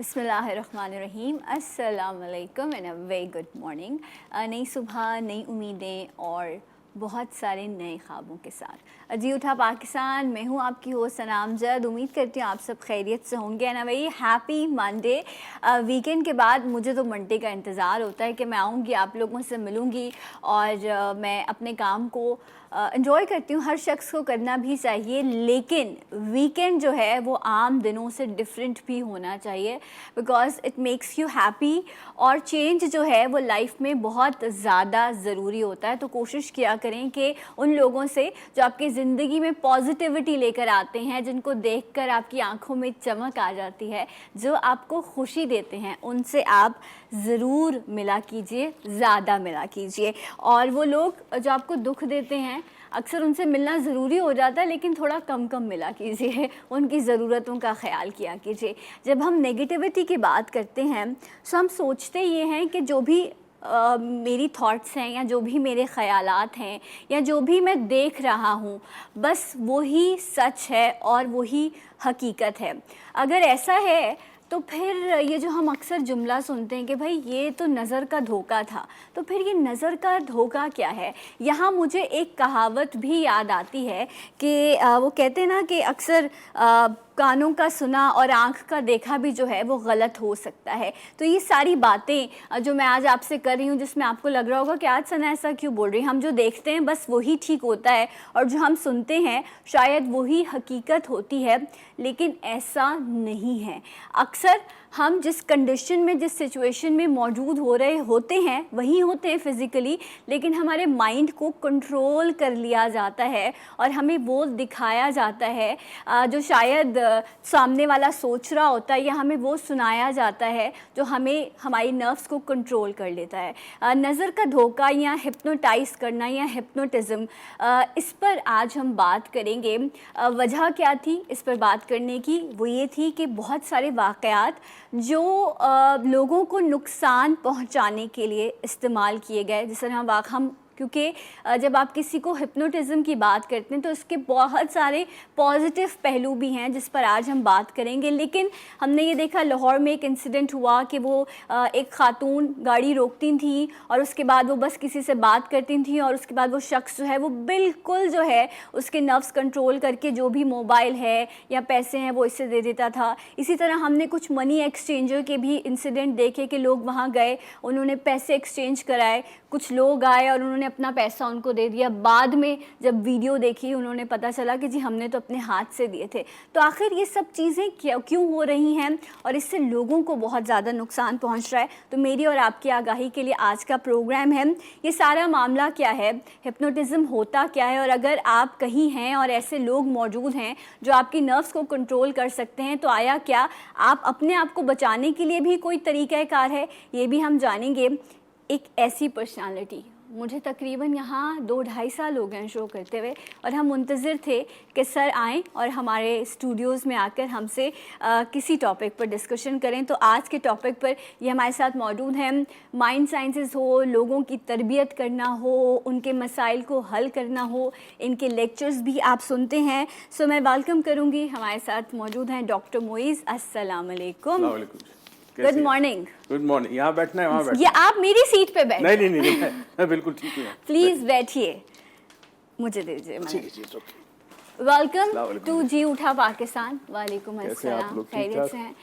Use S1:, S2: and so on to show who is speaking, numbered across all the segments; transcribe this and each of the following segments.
S1: बिस्मिल्लाहिर्रहमानिर्रहीम, अस्सलाम वालेकुम and a very good morning. नई सुबह, नई उम्मीदें और बहुत सारे नए ख्वाबों के साथ जी उठा पाकिस्तान। मैं हूँ आपकी होस्ट सनाम जद। उम्मीद करती हूँ आप सब खैरियत से होंगे and a very happy Monday. Weekend के बाद मुझे तो मंडे का इंतज़ार होता है कि मैं आऊँगी, आप लोगों से मिलूँगी और मैं अपने काम को एंजॉय करती हूँ। हर शख्स को करना भी चाहिए, लेकिन वीकेंड जो है वो आम दिनों से डिफरेंट भी होना चाहिए because it makes you happy. और चेंज जो है वो लाइफ में बहुत ज़्यादा ज़रूरी होता है। तो कोशिश किया करें कि उन लोगों से जो आपकी ज़िंदगी में पॉजिटिविटी लेकर आते हैं, जिनको देखकर आपकी आंखों में चमक आ जाती है, जो आपको खुशी देते हैं, उनसे आप ज़रूर मिला कीजिए, ज़्यादा मिला कीजिए। और वो लोग जो आपको दुख देते हैं, अक्सर उनसे मिलना ज़रूरी हो जाता है, लेकिन थोड़ा कम कम मिला कीजिए, उनकी ज़रूरतों का ख्याल किया कीजिए। जब हम नेगेटिविटी की बात करते हैं तो हम सोचते ये हैं कि जो भी मेरी थॉट्स हैं या जो भी मेरे ख़यालात हैं या जो भी मैं देख रहा हूँ, बस वही सच है और वही हकीकत है। अगर ऐसा है तो फिर ये जो हम अक्सर जुमला सुनते हैं कि भाई ये तो नज़र का धोखा था, तो फिर ये नज़र का धोखा क्या है? यहाँ मुझे एक कहावत भी याद आती है कि वो कहते हैं ना कि अक्सर कानों का सुना और आँख का देखा भी जो है वो गलत हो सकता है। तो ये सारी बातें जो मैं आज आपसे कर रही हूँ, जिसमें आपको लग रहा होगा कि आज सना ऐसा क्यों बोल रही है, हम जो देखते हैं बस वही ठीक होता है और जो हम सुनते हैं शायद वही हकीकत होती है, लेकिन ऐसा नहीं है। अक्सर हम जिस कंडीशन में, जिस सिचुएशन में मौजूद हो रहे होते हैं वही होते हैं फिज़िकली, लेकिन हमारे माइंड को कंट्रोल कर लिया जाता है और हमें वो दिखाया जाता है जो शायद सामने वाला सोच रहा होता है, या हमें वो सुनाया जाता है जो हमें, हमारी नर्व्स को कंट्रोल कर लेता है। नज़र का धोखा या हिप्नोटाइज करना या हिप्नोटिज़म, इस पर आज हम बात करेंगे। वजह क्या थी इस पर बात करने की? वो ये थी कि बहुत सारे वाक़यात जो लोगों को नुकसान पहुंचाने के लिए इस्तेमाल किए गए, जिस तरह हम, क्योंकि जब आप किसी को हिप्नोटिज़म की बात करते हैं तो इसके बहुत सारे पॉजिटिव पहलू भी हैं जिस पर आज हम बात करेंगे। लेकिन हमने ये देखा, लाहौर में एक इंसिडेंट हुआ कि वो एक खातून गाड़ी रोकती थी और उसके बाद वो बस किसी से बात करती थी और उसके बाद वो शख्स जो है वो बिल्कुल जो है उसके नर्व्स कंट्रोल करके जो भी मोबाइल है या पैसे हैं वो इससे दे देता था। इसी तरह हमने कुछ मनी एक्सचेंजर के भी इंसिडेंट देखे कि लोग वहाँ गए, उन्होंने पैसे एक्सचेंज कराए, कुछ लोग आए और उन्होंने अपना पैसा उनको दे दिया। बाद में जब वीडियो देखी उन्होंने पता चला कि जी हमने तो अपने हाथ से दिए थे। तो आखिर ये सब चीज़ें क्यों हो रही हैं और इससे लोगों को बहुत ज़्यादा नुकसान पहुंच रहा है? तो मेरी और आपकी आगाही के लिए आज का प्रोग्राम है, ये सारा मामला क्या है, हिप्नोटिज़म होता क्या है, और अगर आप कहीं हैं और ऐसे लोग मौजूद हैं जो आपकी नर्व्स को कंट्रोल कर सकते हैं, तो आया क्या आप अपने आप को बचाने के लिए भी कोई तरीक़ाकार है, ये भी हम जानेंगे। एक ऐसी पर्सनालिटी, मुझे तकरीबन यहाँ 2-2.5 साल हो गए शो करते हुए, और हम मुंतज़िर थे कि सर आएँ और हमारे स्टूडियोज़ में आकर हमसे किसी टॉपिक पर डिस्कशन करें। तो आज के टॉपिक पर ये हमारे साथ मौजूद हैं। माइंड साइंसेस हो, लोगों की तरबियत करना हो, उनके मसाइल को हल करना हो, इनके लेक्चर्स भी आप सुनते हैं। सो मैं वेलकम करूँगी, हमारे साथ मौजूद हैं डॉक्टर मोइज़। अस्सलाम वालेकुम। Good morning.
S2: Good morning. यहाँ बैठना है, वहाँ बैठना
S1: ये आप मेरी सीट पे बैठे।
S2: नहीं, मैं बिल्कुल ठीक हूँ।
S1: प्लीज बैठिए, मुझे दीजिए। वेलकम टू जी उठा पाकिस्तान। वालेकुम अस्सलाम, खैरियत से हैं?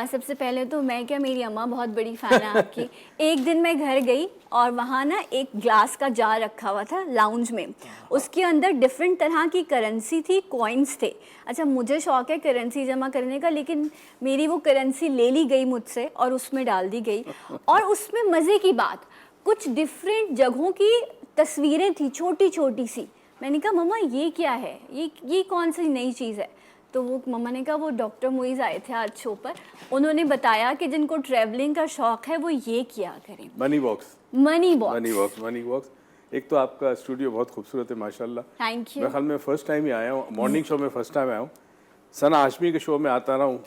S1: सबसे पहले तो मैं क्या, मेरी अम्मा बहुत बड़ी फ़ैन है आपकी। एक दिन मैं घर गई और वहाँ ना एक ग्लास का जार रखा हुआ था लाउंज में, उसके अंदर डिफरेंट तरह की करेंसी थी, कॉइन्स थे। अच्छा, मुझे शौक़ है करेंसी जमा करने का, लेकिन मेरी वो करेंसी ले ली गई मुझसे और उसमें डाल दी गई। और उसमें मज़े की बात, कुछ डिफरेंट जगहों की तस्वीरें थी, छोटी छोटी सी। मैंने कहा मम्मा ये क्या है, ये कौन सी नई चीज़ है? तो वो मम्मा ने कहा वो डॉक्टर मोइज़ आए थे आज शो पर, उन्होंने बताया कि जिनको ट्रैवलिंग का शौक़ है वो ये किया करें।
S2: Money box. एक तो आपका स्टूडियो बहुत खूबसूरत है माशाल्लाह।
S1: Thank you.
S2: मैं ख्याल में फर्स्ट टाइम ही आया हूँ, मॉर्निंग शो में फर्स्ट टाइम आया हूँ। सना हाशमी के शो में आता रहा हूँ,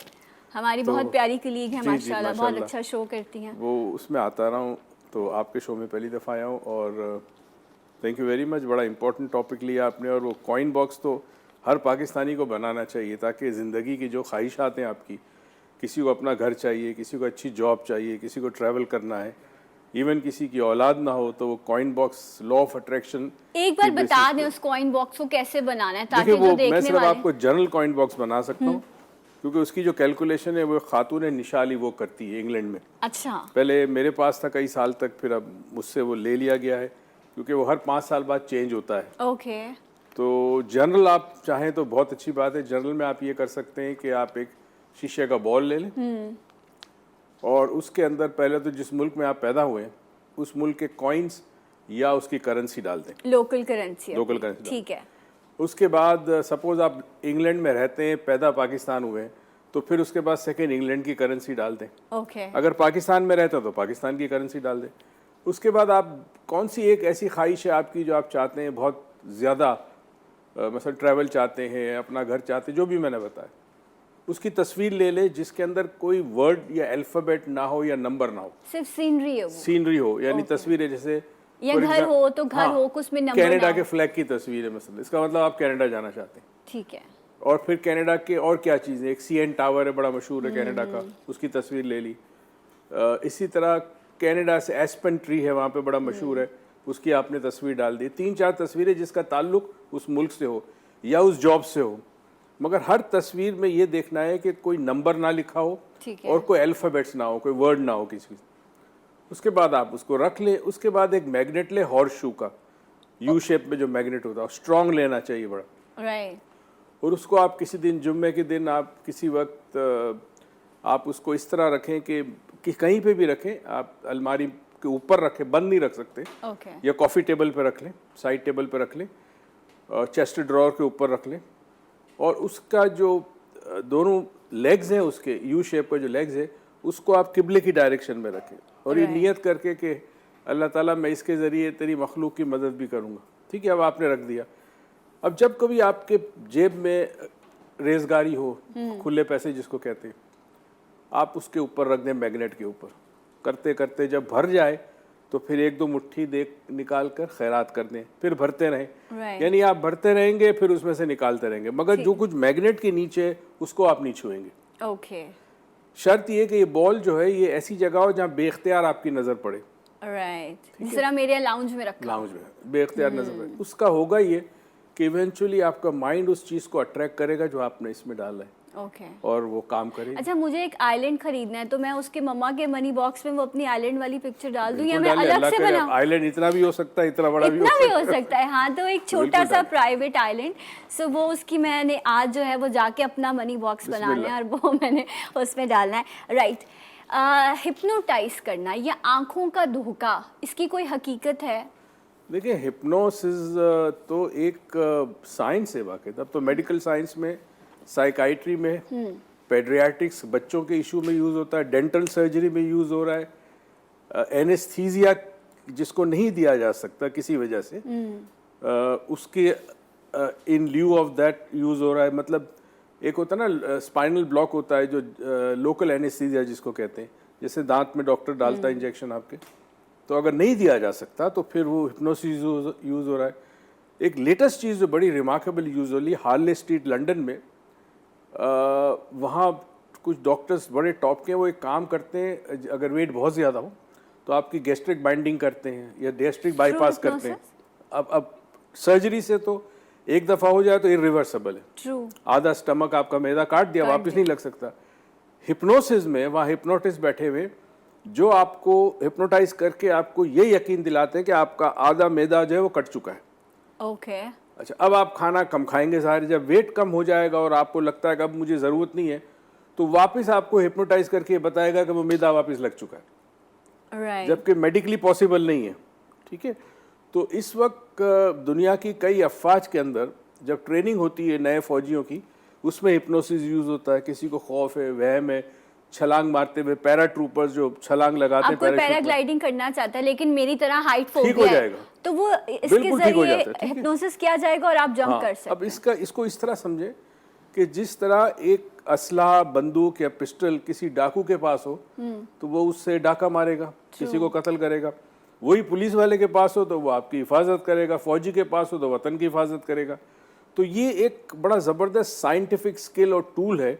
S1: हमारी बहुत प्यारी कलीग है माशाल्लाह, बहुत अच्छा शो करती हैं
S2: वो, उसमें आता रहा हूँ। तो आपके शो में पहली दफ़ा आया हूँ और थैंक यू वेरी मच। बड़ा इंपॉर्टेंट टॉपिक लिया आपने, और वो कॉइन बॉक्स तो हर पाकिस्तानी को बनाना चाहिए ताकि ज़िंदगी की जो ख्वाहिशात हैं आपकी, किसी को अपना घर चाहिए, किसी को अच्छी जॉब चाहिए, किसी को ट्रैवल करना है, इवन किसी की औलाद ना हो तो वो coin box law of attraction.
S1: एक बार बता दें उस कॉइन बॉक्स को कैसे बनाना है ताकि
S2: देखिए
S1: जो
S2: वो
S1: देखने
S2: मैं सिर्फ
S1: वाले
S2: आपको जनरल कॉइन बॉक्स बना सकता हूँ, क्योंकि उसकी जो कैलकुलेशन है वो खातून निशाली वो करती है इंग्लैंड में।
S1: अच्छा
S2: पहले मेरे पास था कई साल तक, फिर अब मुझसे वो ले लिया गया है क्योंकि वो हर 5 साल बाद चेंज होता है।
S1: ओके
S2: तो जनरल आप चाहें तो बहुत अच्छी बात है। जनरल में आप ये कर सकते हैं कि आप एक शीशे का बॉल ले लें और उसके अंदर पहले तो जिस मुल्क में आप पैदा हुए हैं उस मुल्क के कॉइन्स या उसकी करेंसी डाल दें,
S1: लोकल करेंसी।
S2: Local currency.
S1: ठीक है।
S2: उसके बाद सपोज आप इंग्लैंड में रहते हैं, पैदा पाकिस्तान हुए हैं, तो फिर उसके बाद सेकेंड इंग्लैंड की करेंसी डाल दें।
S1: ओके
S2: अगर पाकिस्तान में रहते हो तो पाकिस्तान की करेंसी डाल दें। उसके बाद आप कौन सी एक ऐसी ख्वाहिश है आपकी जो आप चाहते हैं बहुत ज़्यादा, मतलब ट्रैवल चाहते हैं, अपना घर चाहते हैं, जो भी मैंने बताया, उसकी तस्वीर ले ले जिसके अंदर कोई वर्ड या अल्फ़ाबेट ना हो या नंबर ना हो,
S1: सिर्फ सीनरी है वो।
S2: सीनरी हो, यानी तस्वीर है जैसे
S1: या घर हो तो घर हो, कुछ में नंबर
S2: कनाडा
S1: ना
S2: के
S1: हो।
S2: फ्लैग की तस्वीर है मसलन, इसका मतलब आप कनाडा जाना चाहते हैं।
S1: ठीक है।
S2: और फिर कनाडा के और क्या चीज़ें, एक CN टावर है बड़ा मशहूर है कनाडा का, उसकी तस्वीर ले ली। इसी तरह कनाडा से एस्पेन ट्री है वहाँ पे बड़ा मशहूर है, उसकी आपने तस्वीर डाल दी। 3-4 तस्वीरें जिसका ताल्लुक उस मुल्क से हो या उस जॉब से हो, मगर हर तस्वीर में ये देखना है कि कोई नंबर ना लिखा हो और कोई अल्फ़ाबेट्स ना हो, कोई वर्ड ना हो किसी। उसके बाद आप उसको रख ले। उसके बाद एक मैग्नेट ले हॉर्स शू का, यू शेप में जो मैग्नेट होता है, स्ट्रॉन्ग लेना चाहिए बड़ा।
S1: राइट।
S2: और उसको आप किसी दिन, जुम्मे के दिन आप किसी वक्त आप उसको इस तरह रखें कि कहीं पे भी रखें, आप अलमारी के ऊपर रखें, बंद नहीं रख सकते।
S1: ओके।
S2: या कॉफ़ी टेबल पे रख लें, साइड टेबल पे रख लें, चेस्ट ड्रॉअर के ऊपर रख लें। और उसका जो दोनों लेग्स हैं, उसके यू शेप का जो लेग्स है, उसको आप किबले की डायरेक्शन में रखें और ये नियत करके कि अल्लाह ताला मैं इसके ज़रिए तेरी मखलूक की मदद भी करूँगा। ठीक है, अब आपने रख दिया। अब जब कभी आपके जेब में रेजगारी हो, खुले पैसे जिसको कहते हैं, आप उसके ऊपर रख दें, मैग्नेट के ऊपर। करते करते जब भर जाए तो फिर 1-2 मुट्ठी देख निकाल कर खैरात कर दें, फिर भरते रहें। यानी आप भरते रहेंगे फिर उसमें से निकालते रहेंगे, मगर जो कुछ मैग्नेट के नीचे है उसको आप नहीं छुएंगे।
S1: ओके।
S2: शर्त ये कि ये बॉल जो है ये ऐसी जगह हो जहाँ बेख्तियार आपकी नज़र पड़े।
S1: राइट। जिस तरह मेरे लाउंज में रखा,
S2: लाउंज में बेख्तियार नज़र पड़े। उसका होगा ये कि इवेंचुअली आपका माइंड उस चीज़ को अट्रैक्ट करेगा जो आपने इसमें डाला है।
S1: ओके।
S2: और वो काम करेगी।
S1: अच्छा, मुझे एक आइलैंड खरीदना है तो मैं उसके मम्मा के मनी बॉक्स में वो अपनी आइलैंड वाली पिक्चर डाल दूं या मैं अलग से बनाऊं?
S2: आइलैंड इतना भी हो सकता है, इतना बड़ा भी
S1: हो सकता है। हाँ, तो एक छोटा सा प्राइवेट आइलैंड, सो वो उसकी मैंने आज जो है वो जाके अपना मनी बॉक्स बनाना है और वो मैंने उसमें डालना है। राइट। हिप्नोटाइज करना या आंखों का धोखा, इसकी कोई हकीकत है?
S2: देखिए, हिप्नोसिस तो एक साइंस है वाकई। अब तो मेडिकल साइंस में, साइकाइट्री में, पेडियाट्रिक्स बच्चों के इशू में यूज़ होता है, डेंटल सर्जरी में यूज़ हो रहा है, एनेस्थीसिया जिसको नहीं दिया जा सकता किसी वजह से, उसके इन ल्यू ऑफ दैट यूज़ हो रहा है। मतलब एक होता है ना स्पाइनल ब्लॉक होता है जो लोकल एनेस्थीसिया जिसको कहते हैं, जैसे दांत में डॉक्टर डालता है इंजेक्शन आपके, तो अगर नहीं दिया जा सकता तो फिर वो हिप्नोसिस यूज़ हो रहा है। एक लेटेस्ट चीज़ जो बड़ी रिमार्केबल यूज़ हो रही है, हार्ले स्ट्रीट लंदन में, वहाँ कुछ डॉक्टर्स बड़े टॉप के, वो एक काम करते हैं, अगर वेट बहुत ज़्यादा हो तो आपकी गैस्ट्रिक बाइंडिंग करते हैं या गैस्ट्रिक बाईपास करते हैं। अब सर्जरी से तो एक दफ़ा हो जाए तो इरिवर्सिबल है।
S1: ट्रू।
S2: आधा स्टमक आपका मैदा काट दिया, वापस नहीं लग सकता। हिप्नोसिस में वहाँ हिप्नोटिस्ट बैठे हुए जो आपको हिप्नोटाइज करके आपको ये यकीन दिलाते हैं कि आपका आधा मैदा जो है वो कट चुका है।
S1: ओके।
S2: अच्छा, अब आप खाना कम खाएंगे सारे, जब वेट कम हो जाएगा और आपको लगता है कि अब मुझे ज़रूरत नहीं है, तो वापस आपको हिप्नोटाइज करके बताएगा कि वो मैदा वापस लग चुका है।
S1: राइट।
S2: जबकि मेडिकली पॉसिबल नहीं है। ठीक है, तो इस वक्त दुनिया की कई अफवाज के अंदर जब ट्रेनिंग होती है नए फौजियों की, उसमें हिप्नोसिस यूज़ होता है। किसी को खौफ है, वहम है, छलांग मारते हुए पैरा ट्रूपर्स जो छलांग लगाते हैं,
S1: कोई पैराग्लाइडिंग करना चाहता है लेकिन मेरी तरह हाइट फोबिया है,
S2: जाएगा,
S1: तो वो इसके जरिए हिप्नोसिस किया जाएगा और आप जंप कर सकते हैं।
S2: अब इसको इस तरह समझे कि जिस तरह एक असलहा, बंदूक या पिस्टल किसी डाकू के पास हो तो वो उससे डाका मारेगा, किसी को कत्ल करेगा। वही पुलिस वाले के पास हो तो वो आपकी हिफाजत करेगा, फौजी के पास हो तो वतन की हिफाजत करेगा। तो ये एक बड़ा ज़बरदस्त साइंटिफिक स्किल और टूल है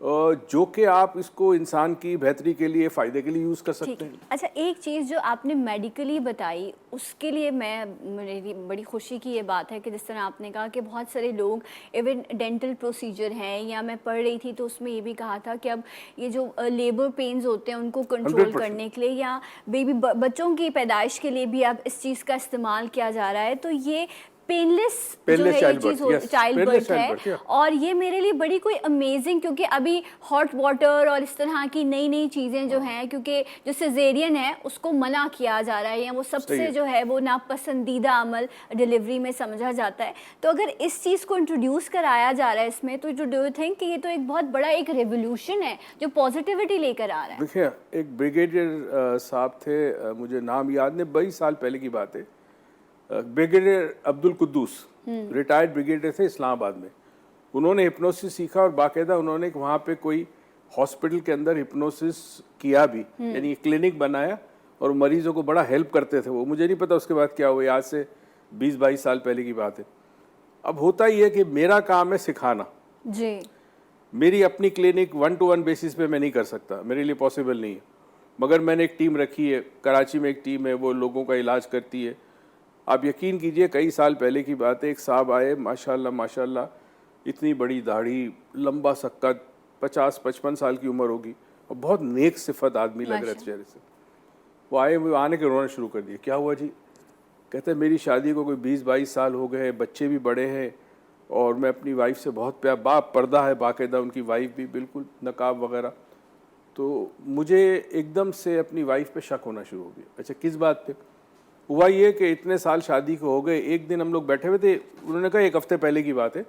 S2: जो कि आप इसको इंसान की बेहतरी के लिए, फ़ायदे के लिए यूज़ कर
S1: ठीक
S2: सकते
S1: है।
S2: हैं।
S1: अच्छा, एक चीज़ जो आपने मेडिकली बताई उसके लिए मेरी बड़ी खुशी की ये बात है कि जिस तरह आपने कहा कि बहुत सारे लोग इवन डेंटल प्रोसीजर हैं, या मैं पढ़ रही थी तो उसमें ये भी कहा था कि अब ये जो लेबर पेन्स होते हैं उनको कंट्रोल
S2: 100%।
S1: करने के लिए, या बच्चों की पैदाइश के लिए भी अब इस चीज़ का इस्तेमाल किया जा रहा है। तो ये पेनलेस जो
S2: पेनलेस
S1: है ये
S2: चाइल्ड
S1: चीज़
S2: birth, yes,
S1: child
S2: painless
S1: birth
S2: child
S1: है,
S2: बर्थ, या।
S1: और ये मेरे लिए बड़ी कोई अमेजिंग, क्योंकि अभी हॉट वाटर और इस तरह की नई नई चीज़ें जो हैं, क्योंकि जो सिजेरियन है उसको मना किया जा रहा है, या वो
S2: सही
S1: सबसे
S2: है।
S1: जो है वो नापसंदीदा अमल डिलीवरी में समझा जाता है। तो अगर इस चीज़ को इंट्रोड्यूस कराया जा रहा है इसमें, तो जो डू यू थिंक कि ये तो एक बहुत बड़ा एक रेवोल्यूशन है जो पॉजिटिविटी लेकर आ रहा है?
S2: देखिए, एक ब्रिगेडियर साहब थे, मुझे नाम याद नहीं, 22 साल पहले की बात है। Brigadier Abdul Quddus retired brigadier थे इस्लामाबाद में। उन्होंने हिप्नोसिस सीखा और बाकायदा उन्होंने वहाँ पे कोई हॉस्पिटल के अंदर हिप्नोसिस किया भी, यानी क्लिनिक बनाया और मरीजों को बड़ा हेल्प करते थे वो। मुझे नहीं पता उसके बाद क्या हुआ, आज से 20-22 साल पहले की बात है। अब होता ही है कि मेरा काम है सिखाना
S1: जी।
S2: मेरी अपनी क्लिनिक 1-to-1 बेसिस पे मैं नहीं कर सकता, मेरे लिए पॉसिबल नहीं है। मगर मैंने एक टीम रखी है, कराची में एक टीम है, वो लोगों का इलाज करती है। आप यकीन कीजिए, कई साल पहले की बात है, एक साहब आए, माशाल्लाह माशाल्लाह, इतनी बड़ी दाढ़ी, लंबा सक्का, 50-55 साल की उम्र होगी, और बहुत नेक सिफत आदमी लग रहे थे चेहरे से। वो आए, वो आने के रोना शुरू कर दिए। क्या हुआ जी? कहते हैं मेरी शादी को कोई 20-22 साल हो गए, बच्चे भी बड़े हैं, और मैं अपनी वाइफ से बहुत प्यार, बाप पर्दा है बाकायदा, उनकी वाइफ भी बिल्कुल नकाब वगैरह। तो मुझे एकदम से अपनी वाइफ पे शक होना शुरू हो गया। अच्छा, किस बात पे? हुआ ये कि इतने साल शादी को हो गए, एक दिन हम लोग बैठे हुए थे, उन्होंने कहा 1 हफ्ते पहले की बात है,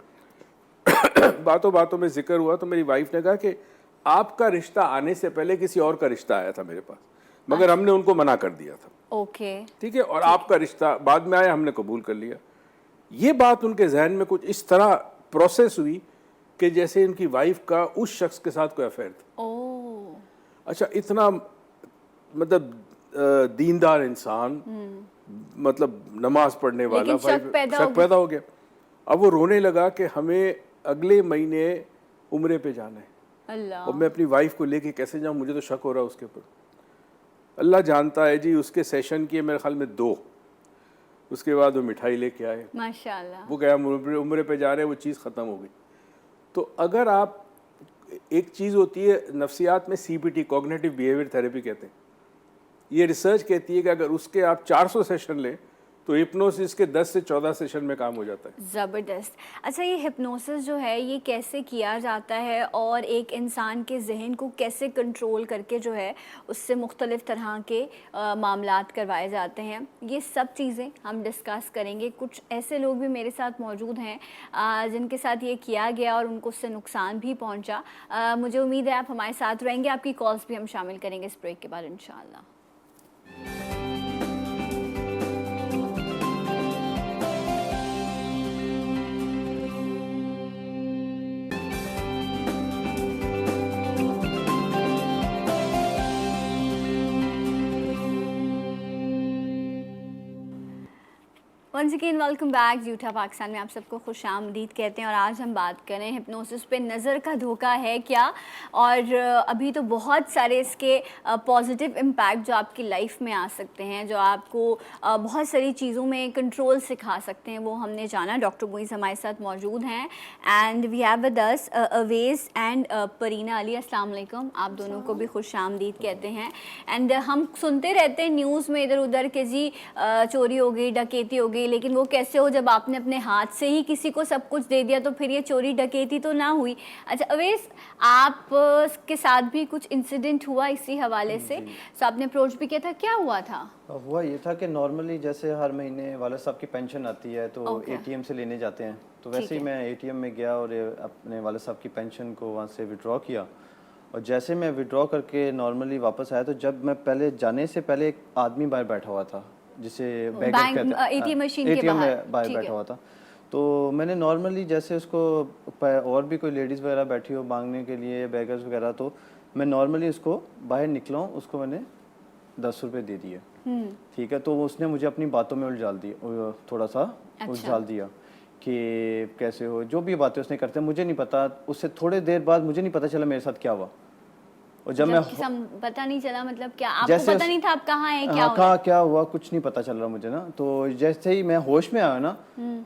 S2: बातों बातों में जिक्र हुआ, तो मेरी वाइफ ने कहा कि आपका रिश्ता आने से पहले किसी और का रिश्ता आया था मेरे पास, मगर हमने उनको मना कर दिया था।
S1: ओके।
S2: ठीक है, और आपका रिश्ता बाद में आया, हमने कबूल कर लिया। ये बात उनके जहन में कुछ इस तरह प्रोसेस हुई कि जैसे इनकी वाइफ का उस शख्स के साथ कोई अफेयर था।
S1: ओह।
S2: अच्छा, इतना मतलब दीनदार इंसान, मतलब नमाज पढ़ने वाला,
S1: लेकिन शक
S2: पैदा हो गया। अब वो रोने लगा कि हमें अगले महीने उम्रे पे जाना है,
S1: अल्लाह।
S2: और मैं अपनी वाइफ को लेके कैसे जाऊं, मुझे तो शक हो रहा है उसके ऊपर। अल्लाह जानता है जी, उसके सेशन किए मेरे ख्याल में 2, उसके बाद वो मिठाई लेके आए,
S1: माशाल्लाह।
S2: वो गया उम्रे पे जा रहे हैं, वो चीज़ ख़त्म हो गई। तो अगर आप, एक चीज़ होती है नफ्सियात में CBT, कॉग्निटिव बिहेवियर थेरेपी कहते हैं, ये रिसर्च कहती है कि अगर उसके आप 400 सेशन लें तो हिप्नोसिस के 10 से 14 सेशन में काम हो जाता है।
S1: ज़बरदस्त। अच्छा, ये हिप्नोसिस जो है ये कैसे किया जाता है, और एक इंसान के जहन को कैसे कंट्रोल करके जो है उससे मुख्तलिफ़ तरह के मामलात करवाए जाते हैं, ये सब चीज़ें हम डिस्कस करेंगे। कुछ ऐसे लोग भी मेरे साथ मौजूद हैं जिनके साथ ये किया गया और उनको उससे नुकसान भी पहुँचा। मुझे उम्मीद है आप हमारे साथ रहेंगे, आपकी कॉल्स भी हम शामिल करेंगे इस ब्रेक के बाद इंशाअल्लाह। Once again welcome back. झूठा पाकिस्तान में आप सबको खुशामदीद कहते हैं, और आज हम बात करें हिप्नोसिस पे, नज़र का धोखा है क्या, और अभी तो बहुत सारे इसके पॉजिटिव इम्पैक्ट जो आपकी लाइफ में आ सकते हैं, जो आपको बहुत सारी चीज़ों में कंट्रोल सिखा सकते हैं, वो हमने जाना। डॉक्टर मुइज़ हमारे साथ मौजूद हैं, and we have with us Awais and Pareena Ali. अस्सलाम वालेकुम, आप दोनों को भी खुशामदीद कहते हैं। एंड हम सुनते रहते हैं न्यूज़ में इधर उधर के जी चोरी हो गई, डकैती हो गई, लेकिन वो कैसे हो जब आपने अपने हाथ से ही किसी को सब कुछ दे दिया, तो फिर ये चोरी डकैती तो ना हुई। अच्छा अवेश, आप के साथ भी कुछ इंसिडेंट हुआ इसी हवाले से, तो आपने अप्रोच भी किया था, क्या हुआ था?
S3: हुआ ये था कि नॉर्मली जैसे हर महीने वाले साहब की पेंशन आती है तो ATM से लेने जाते हैं, तो वैसे ही मैं ATM में गया और अपने वाले साहब की पेंशन को वहाँ से विड्रॉ किया। और जैसे मैं विड्रॉ करके नॉर्मली वापस आया, तो जब मैं पहले जाने से पहले एक आदमी बाहर बैठा हुआ था, जिसे बैंक
S1: ATM मशीन के बाहर
S3: बैठा हुआ था। तो मैंने नॉर्मली जैसे उसको, और भी कोई लेडीज़ वगैरह बैठी हो मांगने के लिए, बैगर्स वगैरह, तो मैं नॉर्मली उसको बाहर निकला हूँ, उसको मैंने 10 रुपये दे दिए। ठीक है, तो उसने मुझे अपनी बातों में उलझाल दिया, थोड़ा सा उलझाल दिया कि कैसे हो, जो भी बातें उसने करते हैं मुझे नहीं पता। उससे थोड़े देर बाद मुझे नहीं पता चला मेरे साथ क्या हुआ। और जब मैं
S1: पता नहीं चला मतलब क्या आपको
S3: जैसे
S1: पता नहीं था आप कहाँ हैं, क्या
S3: हाँ
S1: हो
S3: कहाँ क्या हुआ कुछ नहीं पता चल रहा मुझे ना। तो जैसे ही मैं होश में आया ना,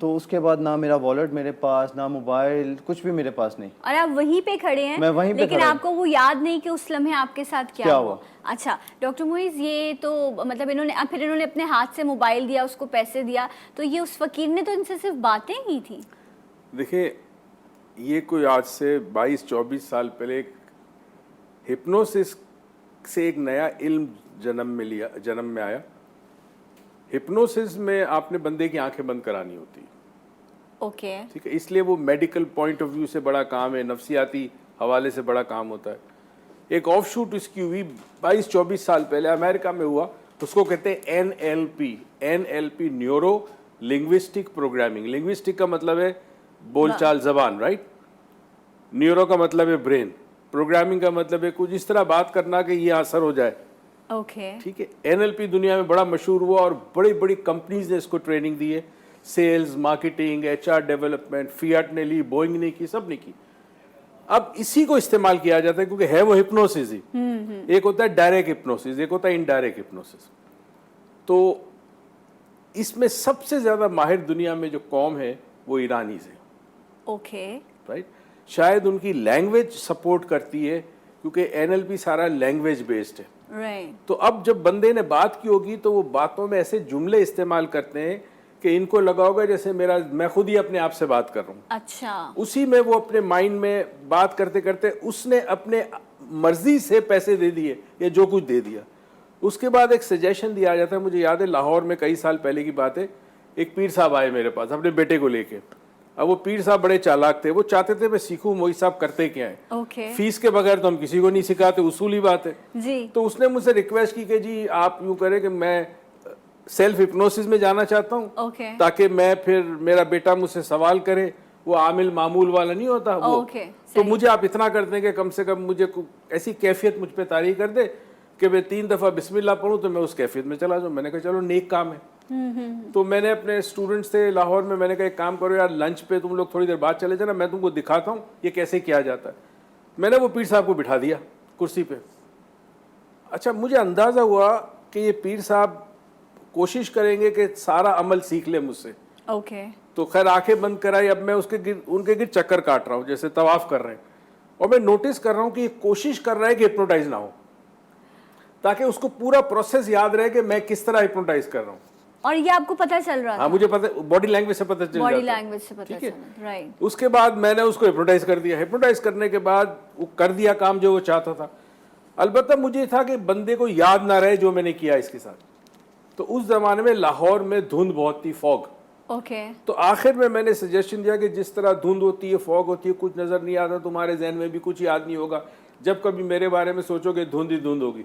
S3: तो उसके बाद ना मेरा वॉलेट मेरे पास, ना मोबाइल, कुछ भी मेरे पास नहीं।
S1: और आप वहीं पे खड़े हैं?
S3: मैं वहीं पे
S1: लेकिन
S3: खड़ा
S1: आपको वो याद नहीं कि उस लम्हे आपके साथ क्या हुआ? अच्छा डॉक्टर मुइज़, ये तो मतलब फिर इन्होंने अपने हाथ से मोबाइल दिया, उसको पैसे दिया, तो ये उस फकीर ने तो इनसे सिर्फ बातें की थी।
S2: देखिए, ये कोई आज से 22-24 साल पहले हिप्नोसिस से एक नया इल्म जन्म में आया। हिप्नोसिस में आपने बंदे की आंखें बंद करानी होती है।
S1: ओके
S2: ठीक है, इसलिए वो मेडिकल पॉइंट ऑफ व्यू से बड़ा काम है, नफ्सियाती हवाले से बड़ा काम होता है। एक ऑफ शूट इसकी हुई 22-24 साल पहले अमेरिका में हुआ, उसको कहते हैं NLP, neuro linguistic programming. Linguistic का मतलब है बोलचाल, जबान, राइट। न्यूरो का मतलब है ब्रेन, प्रोग्रामिंग का मतलब है कुछ इस तरह बात करना कि ये असर हो जाए।
S1: ओके
S2: ठीक है, NLP दुनिया में बड़ा मशहूर हुआ और बड़ी बड़ी कंपनीज ने इसको ट्रेनिंग दी है। Sales, marketing, HR development, Fiat ने ली, बोइंग ने की, सब ने की। अब इसी को इस्तेमाल किया जाता है क्योंकि है वो हिप्नोसिस ही। एक होता है डायरेक्ट हिप्नोसिस, एक होता है इनडायरेक्ट हिप्नोसिस। तो इसमें सबसे ज्यादा माहिर दुनिया में जो कौम है वो ईरानीज है।
S1: ओके
S2: राइट, शायद उनकी लैंग्वेज सपोर्ट करती है क्योंकि NLP सारा लैंग्वेज बेस्ड है।
S1: राइट
S2: तो अब जब बंदे ने बात की होगी तो वो बातों में ऐसे जुमले इस्तेमाल करते हैं कि इनको लगा होगा जैसे मैं खुद ही अपने आप से बात कर रहा हूँ।
S1: अच्छा
S2: उसी में वो अपने माइंड में बात करते करते उसने अपने मर्जी से पैसे दे दिए या जो कुछ दे दिया। उसके बाद एक सजेशन दिया जाता है। मुझे याद है लाहौर में कई साल पहले की बात है, एक पीर साहब आए मेरे पास अपने बेटे को लेके। अब वो पीर साहब बड़े चालाक थे, वो चाहते थे मैं सीखूं मोई साहब करते क्या है।
S1: ओके
S2: फीस के बगैर तो हम किसी को नहीं सिखाते, उसूली बात है
S1: जी।
S2: तो उसने मुझसे रिक्वेस्ट की कि जी आप यूं करें कि मैं सेल्फ हिप्नोसिस में जाना चाहता हूं,
S1: ओके
S2: ताकि मैं फिर मेरा बेटा मुझसे सवाल करे, वो आमिल मामूल वाला नहीं होता वो।
S1: ओके
S2: तो मुझे आप इतना कर दें कि कम से कम मुझे ऐसी कैफियत मुझ पे तारी कर दे कि मैं 3 दफा बिस्मिल्लाह पढ़ूं तो मैं उस कैफियत में चला जाऊं। मैंने कहा चलो नेक काम है। तो मैंने अपने स्टूडेंट्स थे लाहौर में, मैंने कहा एक काम करो यार, लंच पे तुम लोग थोड़ी देर बाद चले जाना, मैं तुमको दिखाता हूँ ये कैसे किया जाता है। मैंने वो पीर साहब को बिठा दिया कुर्सी पे। अच्छा, मुझे अंदाजा हुआ कि ये पीर साहब कोशिश करेंगे कि सारा अमल सीख ले मुझसे।
S1: ओके
S2: तो खैर आंखें बंद कराई। अब मैं उनके गिर चक्कर काट रहा हूँ जैसे तवाफ कर रहे हैं, और मैं नोटिस कर रहा हूँ कि ये कोशिश कर रहा है कि हिप्नोटाइज ना हो, ताकि उसको पूरा प्रोसेस याद रहे कि मैं किस तरह हिप्नोटाइज कर रहा हूँ।
S1: और ये आपको पता चल रहा था?
S2: हाँ, मुझे पता, बॉडी लैंग्वेज से पता चल जाता है।
S1: बॉडी लैंग्वेज से पता चला, राइट।
S2: उसके बाद मैंने उसको हिप्नोटाइज कर दिया। हिप्नोटाइज करने के बाद वो कर दिया काम जो वो चाहता था। अलबत्ता मुझे था कि बंदे को याद ना रहे जो मैंने किया इसके साथ। तो उस जमाने में लाहौर में धुंध बहुत थी, फॉग।
S1: ओके
S2: तो आखिर में मैंने सजेशन दिया कि जिस तरह धुंध होती है, फॉग होती है, कुछ नजर नहीं आता, तुम्हारे जहन में भी कुछ याद नहीं होगा। जब कभी मेरे बारे में सोचोगे धुंध ही धुंध होगी।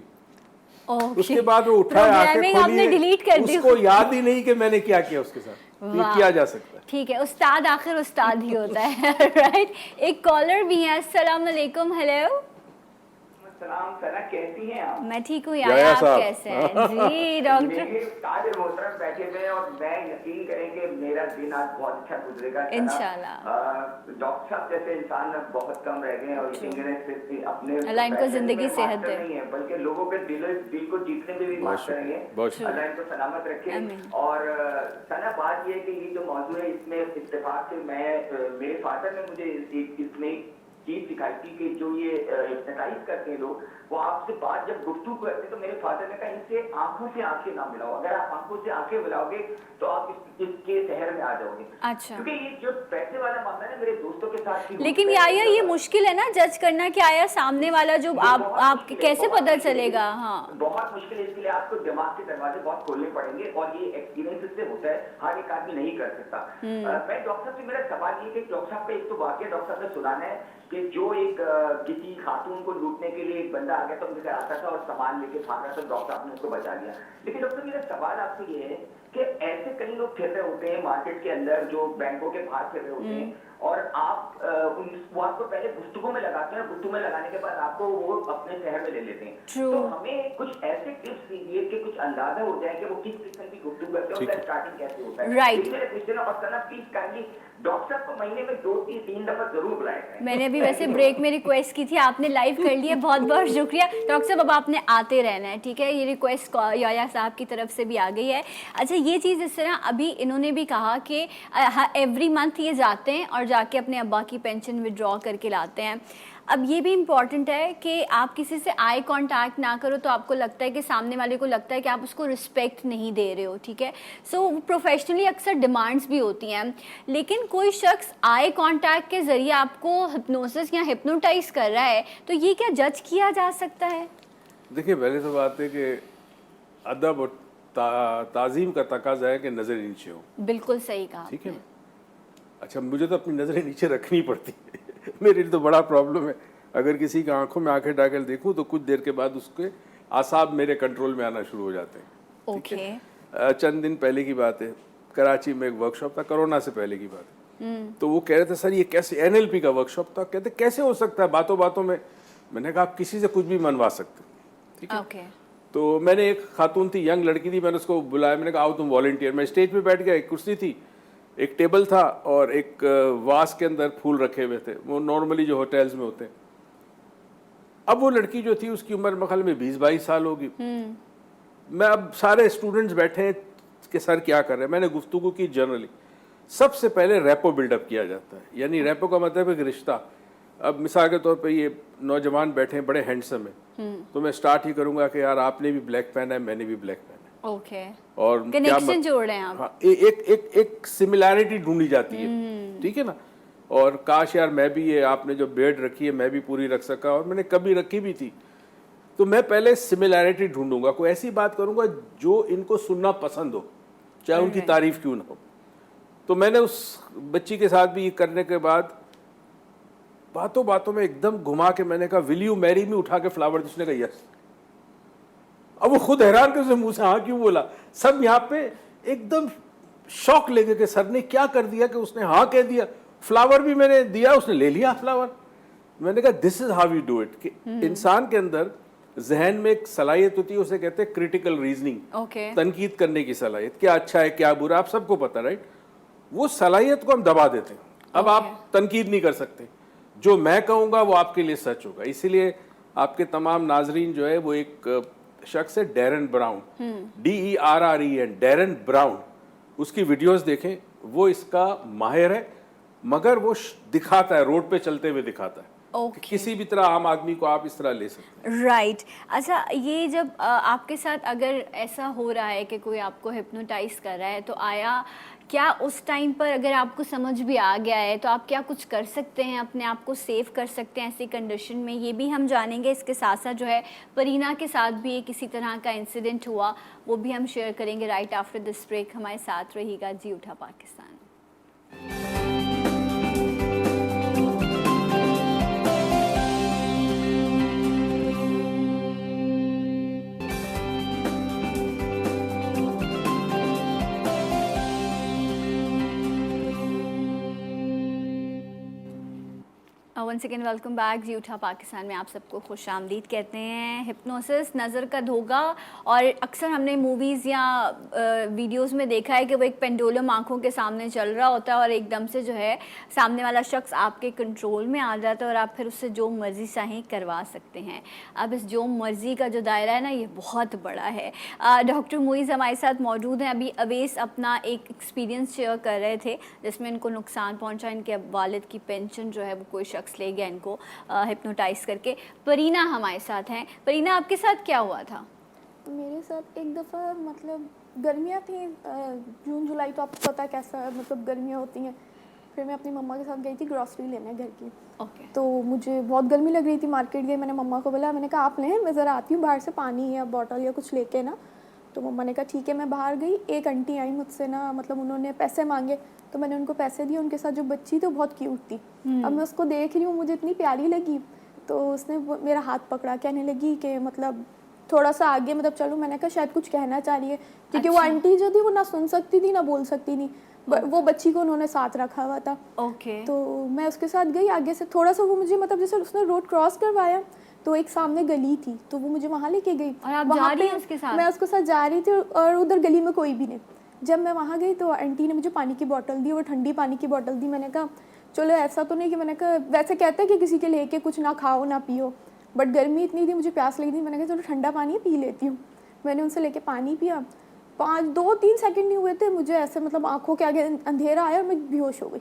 S2: उसके बाद वो उठा, आंखें खोली,
S1: डिलीट कर दी,
S2: उसको याद ही नहीं कि मैंने क्या किया उसके साथ। ये किया जा सकता है।
S1: ठीक है, उस्ताद आखिर उस्ताद ही होता है। राइट। एक कॉलर भी है। अस्सलाम वालेकुम। हेलो।
S4: सलाम सना, कैसी हैं आप?
S1: मैं ठीक हूँ यार, आप कैसे हैं? जी डॉक्टर।
S4: ताज मोहतरम बैठे हुए और मैं यकीन करें कि मेरा दिन आज बहुत अच्छा गुजरेगा
S1: इंशाल्लाह।
S4: डॉक्टर साहब जैसे इंसान बहुत कम रह गए हैं और इसीलिए अपने
S1: अल्लाह इनको जिंदगी सेहत दे,
S4: नहीं है बल्कि लोगों के दिल को जीतने में भी मास्टर करेंगे। अल्लाह इनको सलामत रखे। और सना बात ये है कि ये जो मौजूद है इसमें इत्तेफाक से मैं मेरे फादर ने मुझे इसमें चीज सिखाई थी कि जो ये हिप्नोटाइज करते हैं लोग, वो आपसे बात जब गुफ्तगू करते हैं तो मेरे फादर ने कहा इनसे आंखों से आंखें ना मिलाओ। अगर आप आंखों से आंखें मिलाओगे तो आप इसके शहर में आ जाओगे।
S1: अच्छा।
S4: क्योंकि ये जो पैसे वाला मामला है मेरे दोस्तों के साथ भी।
S1: लेकिन यार ये मुश्किल है ना जज करना कि आया सामने वाला जो आप कैसे पता चलेगा? हाँ,
S4: बहुत मुश्किल है। इसके लिए आपको दिमाग के दरवाजे बहुत खोलने पड़ेंगे और ये एक्सपीरियंस से होता है, हर एक आदमी नहीं कर सकता। मैं डॉक्टर साहब से मेरा सवाल ये कि डॉक्टर साहब का एक तो वाकया डॉक्टर साहब ने सुनाना है कि जो एक किसी खातून को लूटने के लिए एक बंदा आ गया था, उनके घर आता था और सामान लेके भाग रहा था, डॉक्टर साहब ने उसको बचा लिया। लेकिन डॉक्टर मेरा सवाल आपसे ये है कि ऐसे कई लोग फिर रहे होते हैं मार्केट के अंदर जो बैंकों के बाहर फिर रहे होते हैं और आप वो आपको पहले गुफ्तगू में लगाते हैं, गुफ्तगू में लगाने के बाद आपको वो अपने शहर में ले लेते हैं। तो हमें कुछ ऐसे टिप्स दीजिए कि कुछ अंदाजा हो जाए कि वो किस किस्म की गुफ्तगू करते हैं, उसका स्टार्टिंग कैसे होता है।
S1: राइट,
S4: मेरे क्वेश्चन और करना प्लीज काइंडली डॉक्टर साहब को महीने में 2-3 दफा जरूर बुलाया करें।
S1: मैंने भी वैसे ब्रेक में रिक्वेस्ट की थी, आपने लाइव कर लिया, बहुत बहुत शुक्रिया डॉक्टर साहब। अब आपने आते रहना है, ठीक है, ये रिक्वेस्ट याया साहब की तरफ से भी आ गई है। अच्छा, ये चीज़ इस तरह अभी इन्होंने भी कहा कि एवरी मंथ ये जाते हैं और जाके अपने अब्बा की पेंशन विड्रॉ करके लाते हैं। अब ये भी इम्पॉर्टेंट है कि आप किसी से आई कांटेक्ट ना करो तो आपको लगता है कि सामने वाले को लगता है कि आप उसको रिस्पेक्ट नहीं दे रहे हो, ठीक है। सो प्रोफेशनली अक्सर डिमांड्स भी होती हैं, लेकिन कोई शख्स आई कांटेक्ट के ज़रिए आपको हिप्नोसिस या हिप्नोटाइज कर रहा है तो ये क्या जज किया जा सकता है?
S2: देखिए, पहले तो बात है कि अदब और ताज़ीम का तकाजा है कि नज़र नीचे हो।
S1: बिल्कुल सही कहा,
S2: ठीक है ना। अच्छा, मुझे तो अपनी नज़रें नीचे रखनी पड़ती है मेरे लिए तो बड़ा प्रॉब्लम है। अगर किसी की आंखों में आंखें डालकर देखूं तो कुछ देर के बाद उसके आसाब मेरे कंट्रोल में आना शुरू हो जाते हैं। ठीक है। चंद दिन पहले की बात है, कराची में एक वर्कशॉप था, कोरोना से पहले की बात है। तो वो कह रहे थे सर ये कैसे, NLP का वर्कशॉप था, कहते कैसे हो सकता है बातों बातों में। मैंने कहा आप किसी से कुछ भी मनवा सकते, ठीक है। तो मैंने एक खातून थी, यंग लड़की थी, मैंने उसको बुलाया, मैंने कहा आओ तुम वॉलंटियर। मैं स्टेज पे बैठ गया, एक कुर्सी थी, एक टेबल था और एक वास के अंदर फूल रखे हुए थे, वो नॉर्मली जो होटल्स में होते हैं। अब वो लड़की जो थी उसकी उम्र मेरे ख्याल में 20-22 साल होगी। मैं, अब सारे स्टूडेंट्स बैठे हैं कि सर क्या कर रहे हैं। मैंने गुफ्तगू की जनरली। सबसे पहले रैपो बिल्डअप किया जाता है, यानी रैपो का मतलब एक रिश्ता। अब मिसाल के तौर पे ये नौजवान बैठे हैं, बड़े हैंडसम है, तो मैं स्टार्ट ही करूंगा कि यार आपने भी ब्लैक पहना है, मैंने भी ब्लैक पहना है।
S1: ओके,
S2: और
S1: कनेक्शन जोड़ रहे हैं आप।
S2: हाँ, एक सिमिलैरिटी ढूंढी जाती है, ठीक है ना। और काश यार मैं भी, ये आपने जो बेड रखी है मैं भी पूरी रख सका, और मैंने कभी रखी भी थी। तो मैं पहले सिमिलैरिटी ढूंढूंगा, कोई ऐसी बात करूंगा जो इनको सुनना पसंद हो, चाहे उनकी तारीफ क्यों ना हो। तो मैंने उस बच्ची के साथ भी करने के बाद बातों बातों में एकदम घुमा के मैंने कहा विल यू मैरी मी, उठा के फ्लावर, उसने कहा यस। अब वो खुद हैरान के उसने मुंह से हाँ क्यों बोला। सब यहाँ पे एकदम शॉक ले गए कि सर ने क्या कर दिया कि उसने हाँ कह दिया। फ्लावर भी मैंने दिया, उसने ले लिया फ्लावर। मैंने कहा this is how you do it, कि इंसान के अंदर जहन में एक सलाहियत होती है, उसे कहते हैं क्रिटिकल रीजनिंग, तनकीद करने की सलाहियत, क्या अच्छा है क्या बुरा, आप सबको पता, राइट। वो सलाहियत को हम दबा देते हैं। अब आप तनकीद नहीं कर सकते, जो मैं कहूँगा वो आपके लिए सच होगा। इसीलिए आपके तमाम नाजरीन जो है वो एक शख्स है Darren brown, DERREN, Darren brown, उसकी वीडियोस देखें, वो इसका माहिर है, मगर वो दिखाता है, रोड पे चलते हुए दिखाता है। किसी भी तरह आम आदमी को आप इस तरह ले सकते हैं।
S1: राइट। अच्छा, ये जब आपके साथ अगर ऐसा हो रहा है कि कोई आपको हिप्नोटाइज कर रहा है, तो आया क्या उस टाइम पर अगर आपको समझ भी आ गया है तो आप क्या कुछ कर सकते हैं, अपने आप को सेव कर सकते हैं ऐसी कंडीशन में, ये भी हम जानेंगे। इसके साथ साथ जो है परीना के साथ भी एक किसी तरह का इंसिडेंट हुआ, वो भी हम शेयर करेंगे राइट आफ्टर दिस ब्रेक। हमारे साथ रहिएगा जी उठा Pakistan. Once again welcome back जी उठा पाकिस्तान में आप सबको खुश आमदीद कहते हैं। हिप्नोसिस नज़र का धोखा, और अक्सर हमने मूवीज़ या वीडियोस में देखा है कि वो एक पेंडुलम आंखों के सामने चल रहा होता है और एकदम से जो है सामने वाला शख्स आपके कंट्रोल में आ जाता है और आप फिर उससे जो मर्ज़ी चाहें करवा सकते हैं। अब इस जो मर्ज़ी का जो दायरा है ना, ये बहुत बड़ा है। डॉक्टर मुइज़ हमारे साथ मौजूद हैं। अभी अवेस अपना एक एक्सपीरियंस शेयर कर रहे थे जिसमें इनको नुकसान पहुँचा, इनके वालिद की पेंशन जो है वो कोई शख्स ले गया इनको हिप्नोटाइज करके। परीना हमारे साथ हैं। परीना, आपके साथ क्या हुआ था?
S5: मेरे साथ एक दफ़ा, मतलब गर्मियाँ थी, जून जुलाई, तो आपको पता है कैसा मतलब गर्मियाँ होती हैं। फिर मैं अपनी मम्मा के साथ गई थी ग्रॉसरी लेने घर की। तो मुझे बहुत गर्मी लग रही थी, मार्केट गई, मैंने मम्मा को बोला, मैंने कहा आप लें, मैं ज़रा आती हूँ बाहर से पानी या बॉटल या कुछ लेके ना। तो मम्मा ने कहा ठीक है। मैं बाहर गई, एक आंटी आई मुझसे ना, मतलब उन्होंने पैसे मांगे, तो मैंने उनको पैसे दिए। उनके साथ जो बच्ची थी वो बहुत क्यूट थी। अब मैं उसको देख रही हूँ, मुझे इतनी प्यारी लगी, तो उसने मेरा हाथ पकड़ा, कहने लगी कि मतलब थोड़ा सा आगे मतलब चलो। मैंने कहा शायद कुछ कहना चाह रही है, क्योंकि वो आंटी जो थी वो ना सुन सकती थी ना बोल सकती थी। वो बच्ची को उन्होंने साथ रखा हुआ था।
S1: ओके।
S5: तो मैं उसके साथ गई आगे से, थोड़ा सा वो मुझे मतलब जैसे उसने रोड क्रॉस करवाया तो एक सामने गली थी, तो वो मुझे वहाँ लेके गई।
S1: और आप
S5: वहाँ
S1: जा रही
S5: पे
S1: हैं उसके साथ?
S5: मैं उसके साथ जा रही थी और उधर गली में कोई भी नहीं। जब मैं वहाँ गई तो आंटी ने मुझे पानी की बोतल दी, वो ठंडी पानी की बोतल दी। मैंने कहा चलो ऐसा तो नहीं कि, मैंने कहा वैसे कहते हैं कि किसी के लेके कुछ ना खाओ ना पियो, बट गर्मी इतनी थी, मुझे प्यास लगी थी। मैंने कहा चलो ठंडा पानी पी लेती हूँ। मैंने उनसे लेके पानी पिया, 2-3 सेकंड नहीं हुए थे, मुझे ऐसे मतलब आंखों के आगे अंधेरा आया और मैं बेहोश हो गई।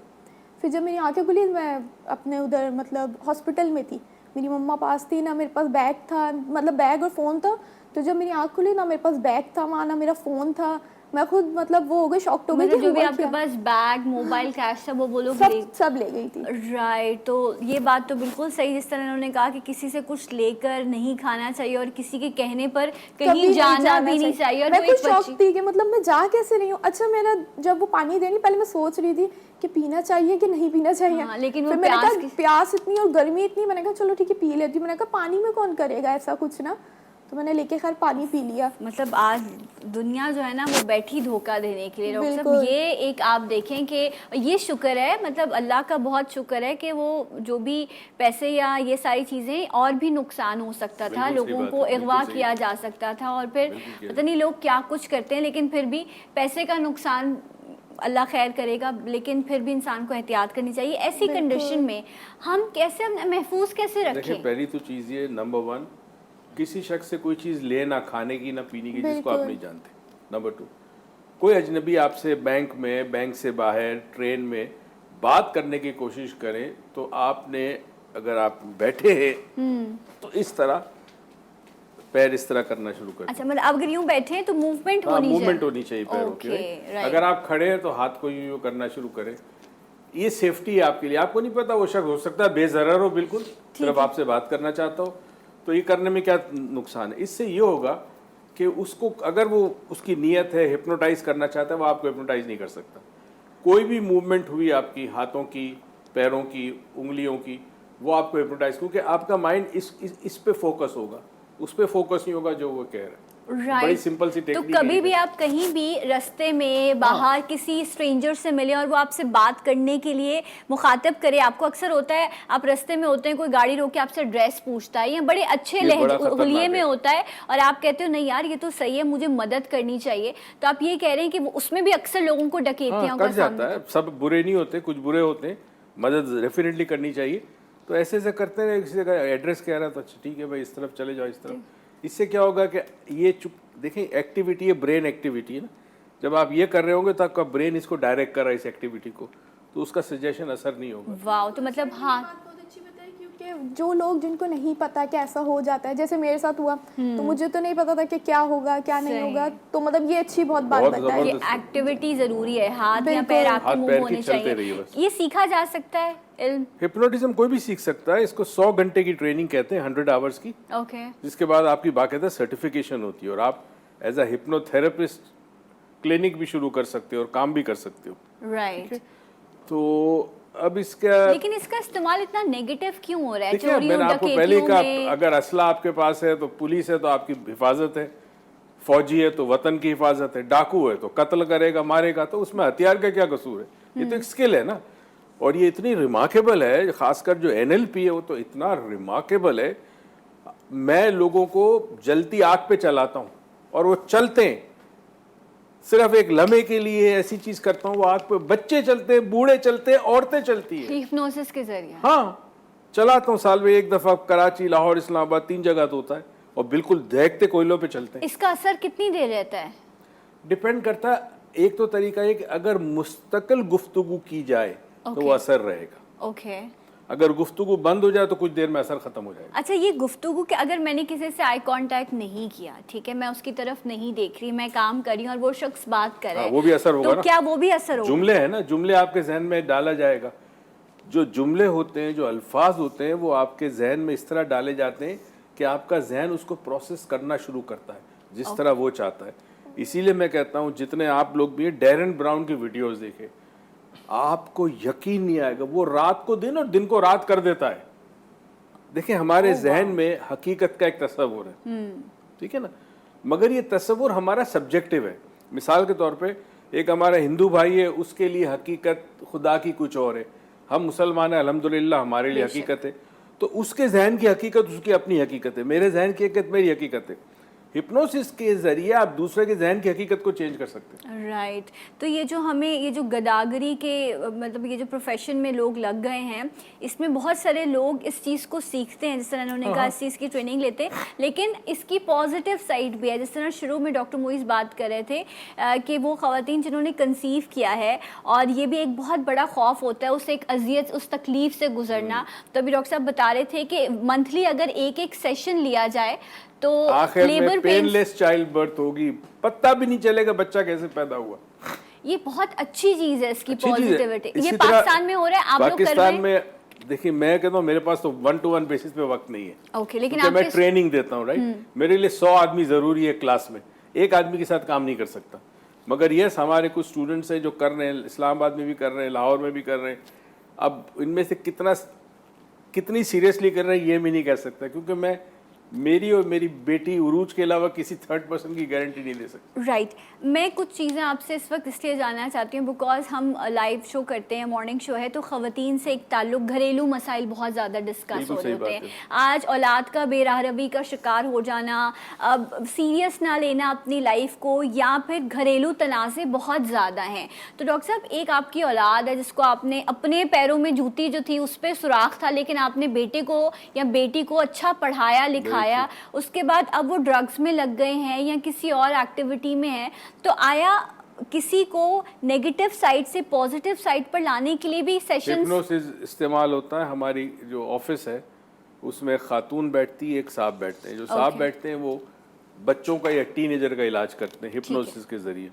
S5: फिर जब मेरी आंखें खुली मैं अपने उधर मतलब हॉस्पिटल में थी, मेरी मम्मा पास थी, ना मेरे पास बैग था, मतलब बैग और फ़ोन था। तो जब मेरी आँख खुली ना मेरे पास बैग था वहाँ, ना मेरा फ़ोन था। मैं खुद मतलब वो हो गई, शॉक्ड हो गई कि
S1: जो भी
S5: हुआ
S1: आपके
S5: क्या?
S1: पास बैग, मोबाइल, कैश था वो लोग
S5: सब ले गई थी।
S1: राइट। तो ये बात तो बिल्कुल सही, जिस तरह उन्होंने कहा कि किसी से कुछ लेकर नहीं खाना चाहिए और किसी के कहने पर कहीं जाना भी नहीं चाहिए। और
S5: मैं खुद शॉक थी कि मतलब मैं जा कैसे रही हूँ। अच्छा मेरा जब वो पानी देनी, पहले मैं सोच रही थी कि पीना चाहिए कि नहीं पीना चाहिए।
S1: हाँ, लेकिन
S5: फिर मैंने कहा प्यास इतनी और गर्मी इतनी, मैंने कहा चलो ठीक है पी लेती हूँ। मैंने कहा पानी में कौन करेगा ऐसा कुछ ना, तो मैंने लेके खैर पानी पी लिया।
S1: मतलब आज दुनिया जो है ना वो बैठी धोखा देने के लिए। डॉक्टर साहब ये एक आप देखें कि ये शुक्र है, मतलब अल्लाह का बहुत शुक्र है कि वो जो भी पैसे या ये सारी चीज़ें, और भी नुकसान हो सकता था, लोगों को अगवा किया जा सकता था और फिर पता नहीं लोग क्या कुछ करते हैं, लेकिन फिर भी पैसे का नुकसान अल्लाह खैर करेगा, लेकिन फिर भी इंसान को एहतियात करनी चाहिए। ऐसी कंडीशन में हम कैसे महफूज कैसे रखें?
S2: पहली तो चीज़ ये नंबर 1, किसी शख्स से कोई चीज़ ले ना खाने की ना पीने की जिसको आप नहीं जानते। नंबर 2, कोई अजनबी आपसे बैंक में, बैंक से बाहर, ट्रेन में बात करने की कोशिश करें तो आपने, अगर आप बैठे हैं तो इस तरह पैर इस तरह करना शुरू कर।
S1: अच्छा, मतलब अगर यूं बैठे हैं तो मूवमेंट होनी चाहिए।
S2: मूवमेंट होनी चाहिए पैरों की। अगर आप खड़े हैं तो हाथ को यूं करना शुरू करें। ये सेफ्टी है आपके लिए। आपको नहीं पता वो शख्स हो सकता है बेज़रर हो, बिल्कुल सिर्फ आपसे बात करना चाहता हो, तो ये करने में क्या नुकसान है? इससे ये होगा कि उसको, अगर वो उसकी नीयत है हिप्नोटाइज करना चाहता है, वो आपको हिप्नोटाइज नहीं कर सकता। कोई भी मूवमेंट हुई आपकी हाथों की, पैरों की, उंगलियों की, वो आपको हिप्नोटाइज, क्योंकि आपका माइंड इस पे फोकस होगा, उस पे फोकस नहीं होगा जो वो कह रहा है। बड़ी सिंपल सी टेक्निक।
S1: तो कभी भी आप कहीं भी रास्ते में बाहर किसी स्ट्रेंजर से मिले और वो आपसे बात करने के लिए मुखातब करे, आपको अक्सर होता है आप रास्ते में होते हैं, कोई गाड़ी रोक के आपसे एड्रेस पूछता है या बड़े अच्छे लहजे में होता है और आप कहते हो नहीं यार ये तो सही है, मुझे मदद करनी चाहिए, तो आप ये कह रहे हैं कि उसमें भी अक्सर लोगों को डकैतियों का
S2: सामना है। सब बुरे नहीं होते, कुछ बुरे होते हैं, मदद डेफिनेटली करनी चाहिए। तो ऐसे ऐसे करते हैं, किसी का एड्रेस कह रहा है तो अच्छा ठीक है भाई इस तरफ चले जाओ, इस तरफ। इससे क्या होगा कि ये देखें एक्टिविटी है, ब्रेन एक्टिविटी है ना, जब आप ये कर रहे होंगे तो आपका ब्रेन इसको डायरेक्ट कर रहा है इस एक्टिविटी को, तो उसका सजेशन असर नहीं होगा।
S1: वाह, तो मतलब हाँ
S5: क्योंकि जो लोग जिनको नहीं पता कि ऐसा हो जाता है, जैसे मेरे साथ हुआ, तो मुझे तो नहीं पता था कि क्या होगा क्या नहीं होगा, तो मतलब ये अच्छी बहुत बात बताई।
S1: ये एक्टिविटी जरूरी है, हाथ या पैर आपके मुंह होने चाहिए। ये सीखा जा सकता है इल्म?
S2: हिप्नोटिज्म कोई भी सीख सकता है। इसको 100 घंटे की ट्रेनिंग कहते हैं, 100 आवर्स की।
S1: ओके।
S2: जिसके बाद आपकी बाकायदा सर्टिफिकेशन होती है और आप एज अ हिप्नोथेरेपिस्ट क्लिनिक भी शुरू कर सकते हो और काम भी कर सकते हो।
S1: राइट।
S2: तो अब इसका,
S1: लेकिन इसका इस्तेमाल इतना नेगेटिव क्यों हो रहा है?
S2: मैंने आपको पहले कहा, अगर असला आपके पास है तो पुलिस है तो आपकी हिफाजत है, फौजी है तो वतन की हिफाजत है, डाकू है तो कत्ल करेगा मारेगा, तो उसमें हथियार का क्या कसूर है? ये तो एक स्किल है ना। और ये इतनी रिमार्केबल है, खासकर जो NLP है वो तो इतना रिमार्केबल है। मैं लोगों को जलती आग पे चलाता हूँ और वो चलते हैं, सिर्फ एक लम्हे के लिए ऐसी चीज करता हूँ, वो आग पे बच्चे चलते हैं, बूढ़े चलते हैं, औरतें चलती है
S1: हिप्नोसिस के जरिए।
S2: हाँ, चलाता हूँ साल में एक दफा, कराची, लाहौर, इस्लामाबाद, 3 जगह तो होता है, और बिल्कुल देखते कोयलों पे चलते हैं।
S1: इसका असर कितनी देर रहता है?
S2: डिपेंड करता है। एक तो तरीका है कि अगर मुस्तकिल गुफ्तगू की जाए तो वो असर रहेगा।
S1: ओके।
S2: अगर गुफ्तगू बंद हो जाए तो कुछ देर में असर खत्म हो जाएगा।
S1: अच्छा, ये गुफ्तगू के अगर मैंने किसी से आई कांटेक्ट नहीं किया, ठीक है, मैं उसकी तरफ नहीं देख रही, मैं काम कर रही हूँ और वो शख्स बात कर रहा है,
S2: वो भी असर होगा
S1: तो
S2: ना?
S1: क्या वो भी असर होगा?
S2: जुमले है ना, जुमले आपके जहन में डाला जाएगा। जो जुमले होते हैं, जो अल्फाज होते हैं, वो आपके जहन में इस तरह डाले जाते हैं कि आपका जहन उसको प्रोसेस करना शुरू करता है जिस तरह वो चाहता है। इसीलिए मैं कहता हूँ जितने आप लोग भी डैरन ब्राउन की वीडियोस देखें, आपको यकीन नहीं आएगा, वो रात को दिन और दिन को रात कर देता है। देखिए हमारे जहन में हकीकत का एक तस्वुर है, ठीक है ना, मगर ये तस्वुर हमारा सब्जेक्टिव है। मिसाल के तौर पे एक हमारा हिंदू भाई है, उसके लिए हकीकत खुदा की कुछ और है। हम मुसलमान हैं, अल्हम्दुलिल्लाह हमारे लिए हकीकत है। तो उसके जहन की हकीकत उसकी अपनी हकीकत है, मेरे जहन की हकीकत मेरी हकीकत है। हिप्नोसिस के जरिए आप दूसरे के जहन की हकीकत को चेंज कर सकते हैं।
S1: राइट तो ये जो हमें ये जो गदागरी के मतलब ये जो प्रोफेशन में लोग लग गए हैं, इसमें बहुत सारे लोग इस चीज़ को सीखते हैं, जिस तरह उन्होंने कहा इस चीज़ की ट्रेनिंग लेते हैं, लेकिन इसकी पॉजिटिव साइड भी है। जिस तरह शुरू में डॉक्टर मोइज़ बात कर रहे थे कि वो ख़वातीन जिन्होंने कंसीव किया है, और ये भी एक बहुत बड़ा खौफ होता है, उस एक अजियत उस तकलीफ़ से गुजरना। तो अभी डॉक्टर साहब बता रहे थे कि मंथली अगर एक सेशन लिया जाए तो
S2: आखिर
S1: लेबर
S2: में पेनलेस चाइल्ड बर्थ होगी, पता भी नहीं चलेगा बच्चा कैसे पैदा हुआ।
S1: ये बहुत अच्छी चीज है, इसकी
S2: अच्छी चीज़ है।
S1: पॉजिटिविटी। ये
S2: इसी तरह
S1: पाकिस्तान में हो रहा है, आप लोग कर रहे
S2: पाकिस्तान
S1: हैं?
S2: में देखिए, मैं कहता हूँ मेरे पास तो 1-to-1 बेसिस पे वक्त नहीं है।
S1: ओके, लेकिन
S2: क्योंकि मैं
S1: आपके
S2: ट्रेनिंग देता हूँ, राइट। मेरे लिए 100 आदमी जरूरी है क्लास में, एक आदमी के साथ काम नहीं कर सकता। मगर यस, हमारे कुछ स्टूडेंट्स हैं जो कर रहे हैं, इस्लामाबाद में भी कर रहे हैं, लाहौर में भी कर रहे हैं। अब इनमें से कितनी सीरियसली कर रहे हैं ये भी नहीं कह सकता, क्योंकि मैं मेरी और मेरी बेटी उरूज के अलावा किसी थर्ड पर्सन की गारंटी नहीं दे सकती।
S1: राइट मैं कुछ चीज़ें आपसे इस वक्त इसलिए जानना चाहती हूँ बिकॉज हम लाइव शो करते हैं, मॉर्निंग शो है, तो ख़वातीन से एक ताल्लुक घरेलू मसाइल बहुत ज़्यादा डिस्कस हो रहे होते हैं। आज औलाद का बेराहरवी का शिकार हो जाना, अब सीरियस ना लेना अपनी लाइफ को, या फिर घरेलू तनाज़े बहुत ज़्यादा हैं। तो डॉक्टर साहब, एक आपकी औलाद है जिसको आपने अपने पैरों में जूती जो थी उस पर सुराख था, लेकिन आपने बेटे को या बेटी को अच्छा पढ़ाया लिखाया, उसके बाद अब वो ड्रग्स में लग गए हैं या किसी और एक्टिविटी में है, तो आया किसी को नेगेटिव साइड से पॉजिटिव साइड पर लाने के लिए भी सेशंस
S2: हिप्नोसिस इस्तेमाल होता है। हमारी जो ऑफिस है उसमें खातून बैठती है, एक साहब बैठते हैं। जो साहब बैठते हैं वो बच्चों का या टीनेजर का इलाज करते हैं हिप्नोसिस के जरिए,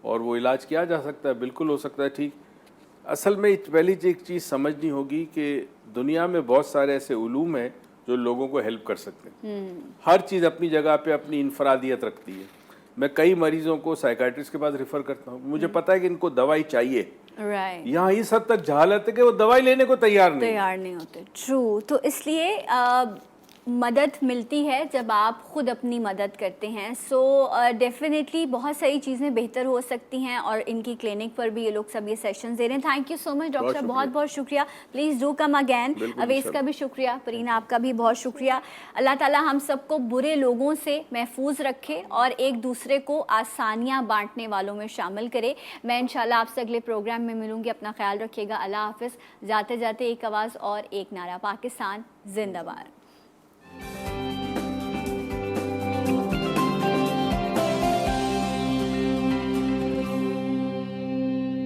S2: और वो इलाज किया जा सकता है, बिल्कुल हो सकता है ठीक। असल में पहली एक चीज़ समझनी होगी कि दुनिया में बहुत सारे ऐसे उलूम हैं जो लोगों को हेल्प कर सकते हैं। हर चीज़ अपनी जगह पे अपनी इनफरादियत रखती है। मैं कई मरीजों को साइकाट्रिस्ट के पास रेफर करता हूँ, मुझे पता है कि इनको दवाई चाहिए।
S1: राइट
S2: यहाँ इस हद तक जहालत है कि वो दवाई लेने को तैयार नहीं
S1: होते। ट्रू, तो इसलिए मदद मिलती है जब आप खुद अपनी मदद करते हैं। सो डेफिनेटली बहुत सारी चीज़ें बेहतर हो सकती हैं, और इनकी क्लिनिक पर भी ये लोग सब ये सेशंस दे रहे हैं। Thank you so much doctor साहब, बहुत बहुत शुक्रिया। Please do come again. अवेस का भी शुक्रिया, परीना आपका भी बहुत शुक्रिया। अल्लाह ताला हम सबको बुरे लोगों से महफूज रखे और एक दूसरे को आसानियाँ बांटने वालों में शामिल करे। मैं इंशाल्लाह आपसे अगले प्रोग्राम में मिलूँगी। अपना ख्याल रखिएगा। अल्लाह हाफिज़। जाते जाते एक आवाज़ और एक नारा, पाकिस्तान जिंदाबाद।